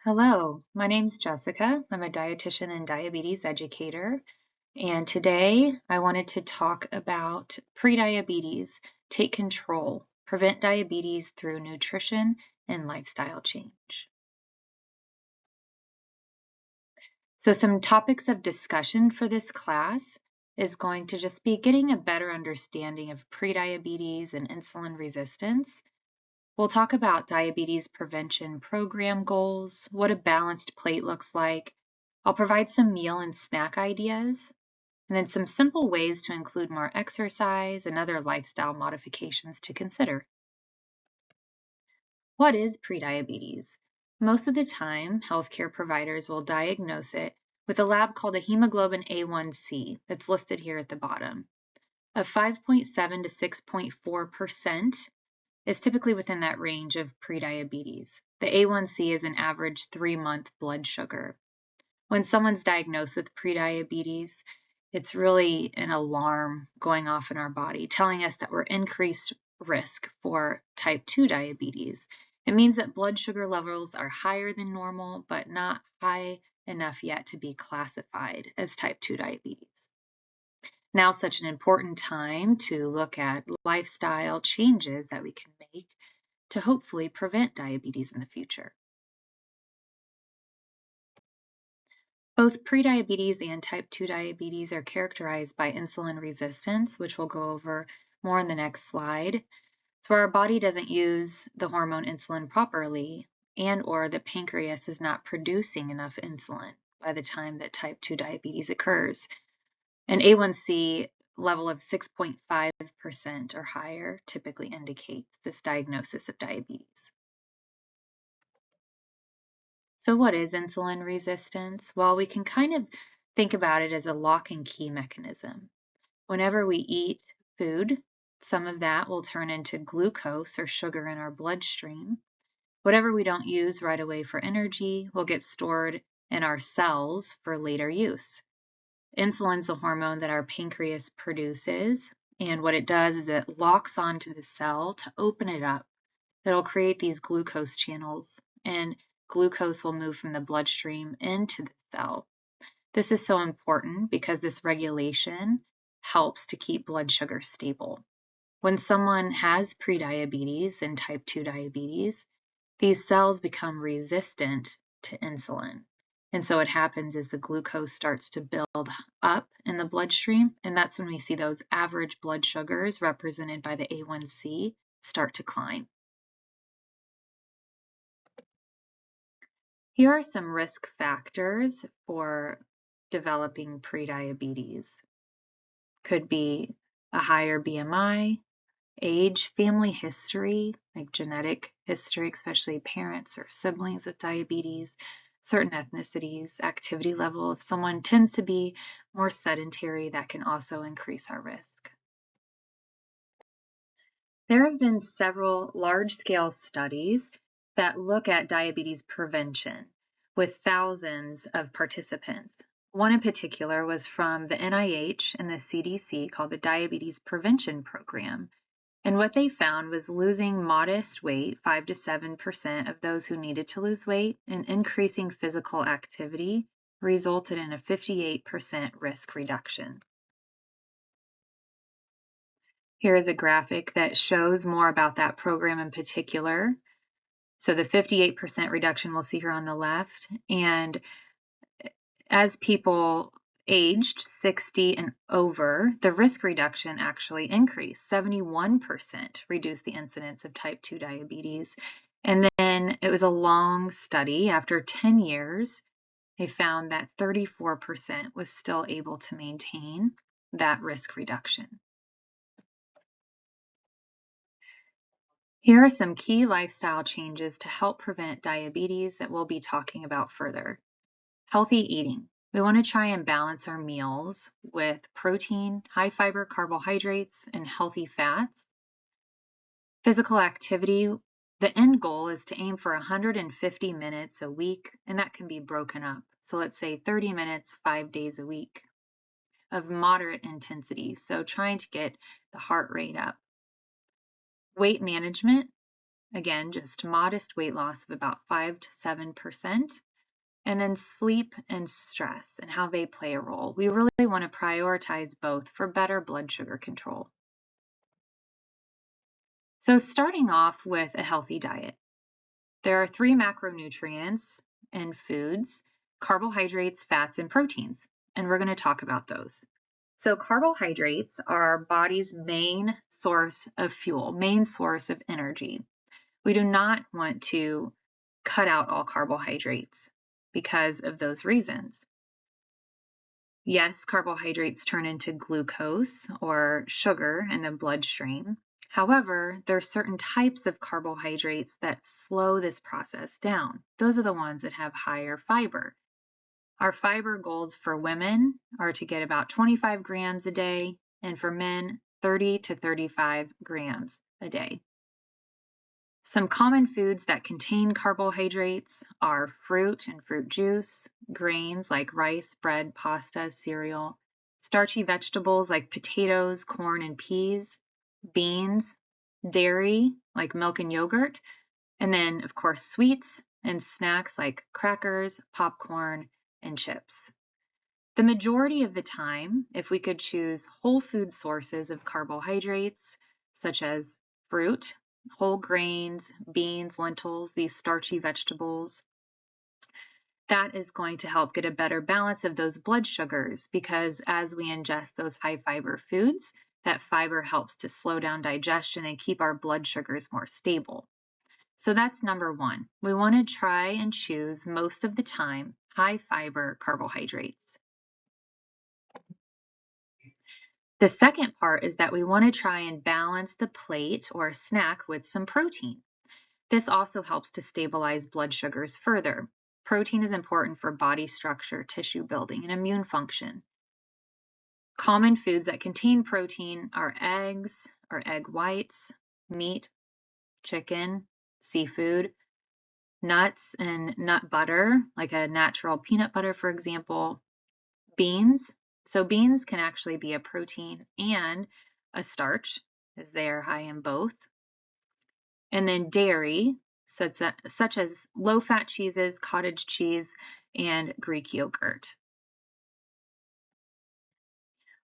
Hello, my name's Jessica. I'm a dietitian and diabetes educator, and today I wanted to talk about prediabetes, take control, prevent diabetes through nutrition and lifestyle change. So some topics of discussion for this class is going to just be getting a better understanding of prediabetes and insulin resistance. We'll talk about diabetes prevention program goals, what a balanced plate looks like. I'll provide some meal and snack ideas, and then some simple ways to include more exercise and other lifestyle modifications to consider. What is prediabetes? Most of the time, healthcare providers will diagnose it with a lab called a hemoglobin A1C that's listed here at the bottom. Of 5.7 to 6.4% is typically within that range of prediabetes. The A1C is an average 3-month blood sugar. When someone's diagnosed with prediabetes, it's really an alarm going off in our body, telling us that we're increased risk for type 2 diabetes. It means that blood sugar levels are higher than normal, but not high enough yet to be classified as type 2 diabetes. Now such an important time to look at lifestyle changes that we can make to hopefully prevent diabetes in the future. Both prediabetes and type 2 diabetes are characterized by insulin resistance, which we'll go over more in the next slide. It's where our body doesn't use the hormone insulin properly and/or the pancreas is not producing enough insulin by the time that type 2 diabetes occurs. An A1C level of 6.5% or higher typically indicates this diagnosis of diabetes. So what is insulin resistance? Well, we can kind of think about it as a lock and key mechanism. Whenever we eat food, some of that will turn into glucose or sugar in our bloodstream. Whatever we don't use right away for energy will get stored in our cells for later use. Insulin's a hormone that our pancreas produces, and what it does is it locks onto the cell to open it up. It'll create these glucose channels, and glucose will move from the bloodstream into the cell. This is so important because this regulation helps to keep blood sugar stable. When someone has prediabetes and type 2 diabetes, these cells become resistant to insulin. And so what happens is the glucose starts to build up in the bloodstream, and that's when we see those average blood sugars represented by the A1C start to climb. Here are some risk factors for developing prediabetes. Could be a higher BMI, age, family history, like genetic history, especially parents or siblings with diabetes, certain ethnicities, activity level. If someone tends to be more sedentary, that can also increase our risk. There have been several large-scale studies that look at diabetes prevention with thousands of participants. One in particular was from the NIH and the CDC called the Diabetes Prevention Program. And what they found was losing modest weight, 5 to 7% of those who needed to lose weight, and increasing physical activity resulted in a 58% risk reduction. Here is a graphic that shows more about that program in particular. So the 58% reduction we'll see here on the left. And as people aged 60 and over, the risk reduction actually increased. 71% reduced the incidence of type 2 diabetes. And then it was a long study. After 10 years, they found that 34% was still able to maintain that risk reduction. Here are some key lifestyle changes to help prevent diabetes that we'll be talking about further. Healthy eating. We want to try and balance our meals with protein, high fiber carbohydrates, and healthy fats. Physical activity. The end goal is to aim for 150 minutes a week, and that can be broken up. So let's say 30 minutes, 5 days a week of moderate intensity. So trying to get the heart rate up. Weight management. again, just modest weight loss of about 5 to 7%. And then sleep and stress and how they play a role. We really want to prioritize both for better blood sugar control. So starting off with a healthy diet. There are 3 macronutrients in foods: carbohydrates, fats, and proteins. And we're going to talk about those. So carbohydrates are our body's main source of fuel, main source of energy. We do not want to cut out all carbohydrates because of those reasons. Yes, carbohydrates turn into glucose or sugar in the bloodstream. However, there are certain types of carbohydrates that slow this process down. Those are the ones that have higher fiber. Our fiber goals for women are to get about 25 grams a day, and for men, 30 to 35 grams a day. Some common foods that contain carbohydrates are fruit and fruit juice, grains like rice, bread, pasta, cereal, starchy vegetables like potatoes, corn, and peas, beans, dairy like milk and yogurt, and then, of course, sweets and snacks like crackers, popcorn, and chips. The majority of the time, if we could choose whole food sources of carbohydrates, such as fruit, whole grains, beans, lentils, these starchy vegetables, that is going to help get a better balance of those blood sugars, because as we ingest those high fiber foods, that fiber helps to slow down digestion and keep our blood sugars more stable. So that's number 1. We want to try and choose most of the time high fiber carbohydrates. The second part is that we want to try and balance the plate or snack with some protein. This also helps to stabilize blood sugars further. Protein is important for body structure, tissue building, and immune function. Common foods that contain protein are eggs or egg whites, meat, chicken, seafood, nuts and nut butter, like a natural peanut butter, for example, beans. So beans can actually be a protein and a starch, as they are high in both. And then dairy, such as low-fat cheeses, cottage cheese, and Greek yogurt.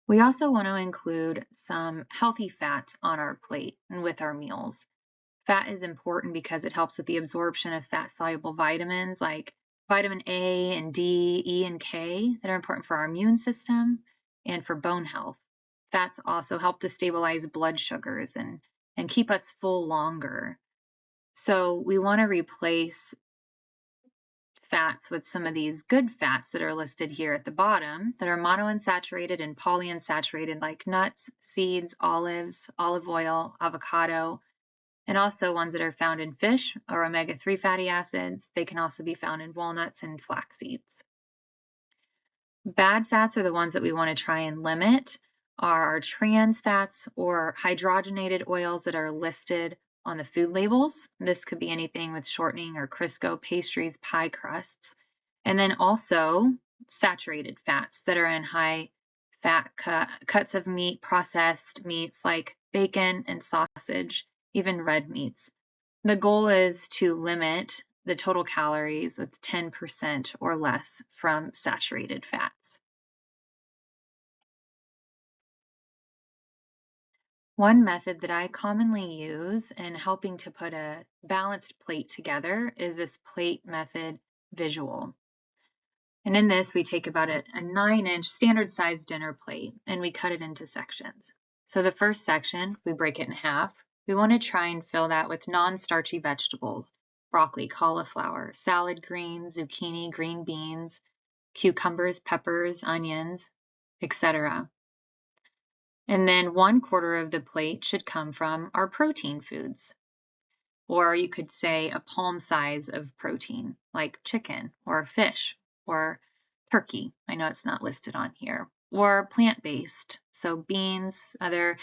We also want to include some healthy fats on our plate and with our meals. Fat is important because it helps with the absorption of fat-soluble vitamins like vitamin A and D, E, and K that are important for our immune system and for bone health. Fats also help to stabilize blood sugars and keep us full longer. So we want to replace fats with some of these good fats that are listed here at the bottom that are monounsaturated and polyunsaturated, like nuts, seeds, olives, olive oil, avocado, and also ones that are found in fish or omega-3 fatty acids. They can also be found in walnuts and flax seeds. Bad fats are the ones that we want to try and limit, are our trans fats or hydrogenated oils that are listed on the food labels. This could be anything with shortening or Crisco, pastries, pie crusts. And then also saturated fats that are in high fat cuts of meat, processed meats like bacon and sausage, even red meats. The goal is to limit the total calories with 10% or less from saturated fats. One method that I commonly use in helping to put a balanced plate together is this plate method visual. And in this, we take about a 9-inch standard size dinner plate and we cut it into sections. So the first section, we break it in half. We want to try and fill that with non-starchy vegetables: broccoli, cauliflower, salad greens, zucchini, green beans, cucumbers, peppers, onions, etc. And then 1/4 of the plate should come from our protein foods. Or you could say a palm size of protein, like chicken or fish or turkey. I know it's not listed on here. Or plant-based, so beans, other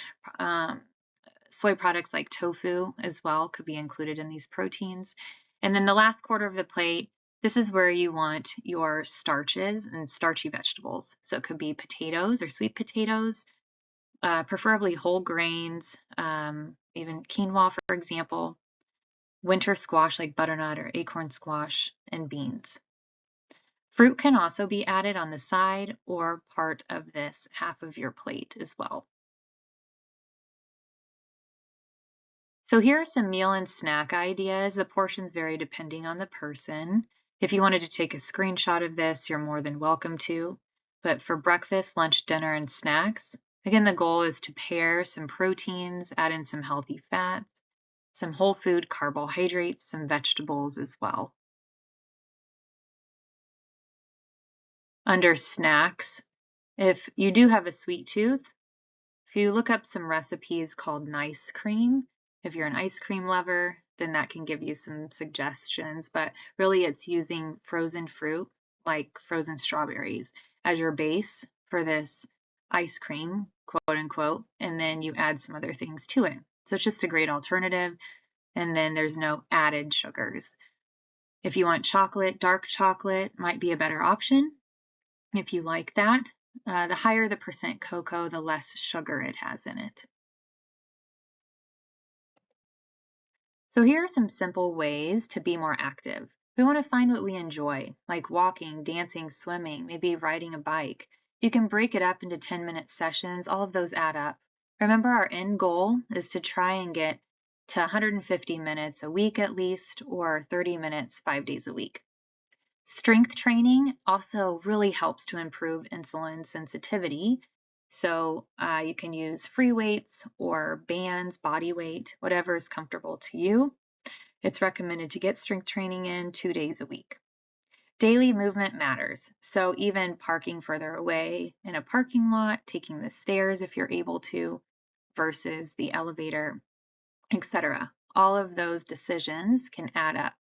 soy products like tofu as well could be included in these proteins. And then the last 1/4 of the plate, this is where you want your starches and starchy vegetables. So it could be potatoes or sweet potatoes, preferably whole grains, even quinoa, for example, winter squash like butternut or acorn squash, and beans. Fruit can also be added on the side or part of this half of your plate as well. So here are some meal and snack ideas. The portions vary depending on the person. If you wanted to take a screenshot of this, you're more than welcome to. But for breakfast, lunch, dinner, and snacks, again, the goal is to pair some proteins, add in some healthy fats, some whole food carbohydrates, some vegetables as well. Under snacks, if you do have a sweet tooth, if you look up some recipes called Nice Cream, if you're an ice cream lover, then that can give you some suggestions, but really it's using frozen fruit, like frozen strawberries, as your base for this ice cream, quote unquote, and then you add some other things to it. So it's just a great alternative, and then there's no added sugars. If you want chocolate, dark chocolate might be a better option. If you like that, the higher the percent cocoa, the less sugar it has in it. So here are some simple ways to be more active. We want to find what we enjoy, like walking, dancing, swimming, maybe riding a bike. You can break it up into 10-minute sessions. All of those add up. Remember, our end goal is to try and get to 150 minutes a week at least, or 30 minutes 5 days a week. Strength training also really helps to improve insulin sensitivity. So you can use free weights or bands, body weight, whatever is comfortable to you. It's recommended to get strength training in 2 days a week. Daily movement matters. So even parking further away in a parking lot, taking the stairs if you're able to, versus the elevator, etc. All of those decisions can add up.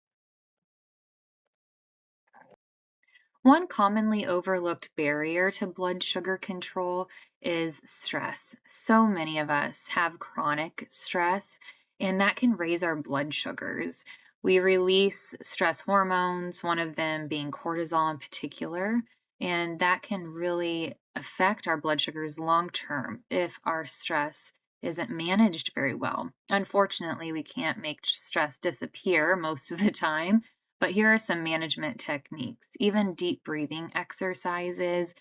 One commonly overlooked barrier to blood sugar control is stress. So many of us have chronic stress, and that can raise our blood sugars. We release stress hormones, one of them being cortisol in particular, and that can really affect our blood sugars long term if our stress isn't managed very well. Unfortunately, we can't make stress disappear most of the time, but here are some management techniques, even deep breathing exercises.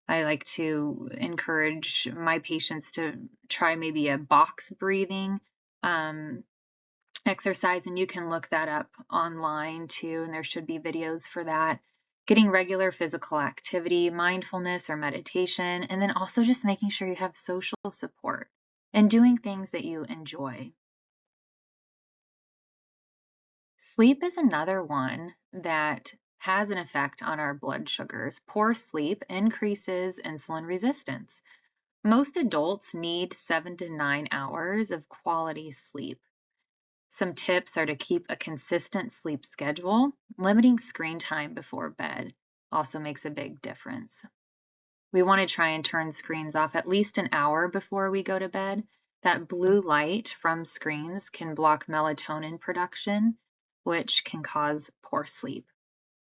I like to encourage my patients to try maybe a box breathing exercise, and you can look that up online too, and there should be videos for that. Getting regular physical activity, mindfulness or meditation, and then also just making sure you have social support and doing things that you enjoy. Sleep is another one that has an effect on our blood sugars. Poor sleep increases insulin resistance. Most adults need 7 to 9 hours of quality sleep. Some tips are to keep a consistent sleep schedule. Limiting screen time before bed also makes a big difference. We want to try and turn screens off at least an hour before we go to bed. That blue light from screens can block melatonin production, which can cause poor sleep.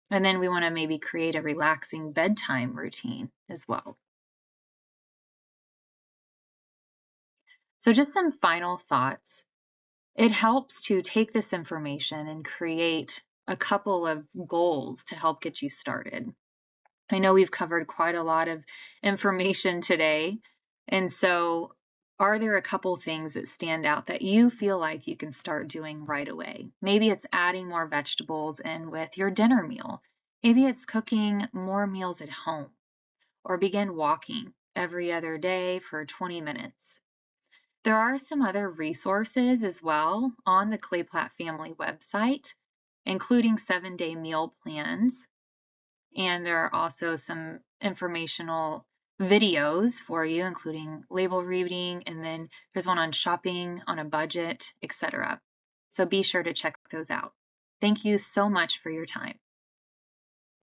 And then we want to maybe create a relaxing bedtime routine as well. So just some final thoughts. It helps to take this information and create a couple of goals to help get you started. I know we've covered quite a lot of information today, and so are there a couple things that stand out that you feel like you can start doing right away? Maybe it's adding more vegetables in with your dinner meal. Maybe it's cooking more meals at home, or begin walking every other day for 20 minutes. There are some other resources as well on the Clayplatt family website, including 7-day meal plans. And there are also some informational videos for you, including label reading, and then there's one on shopping on a budget, etc. So be sure to check those out. Thank you so much for your time.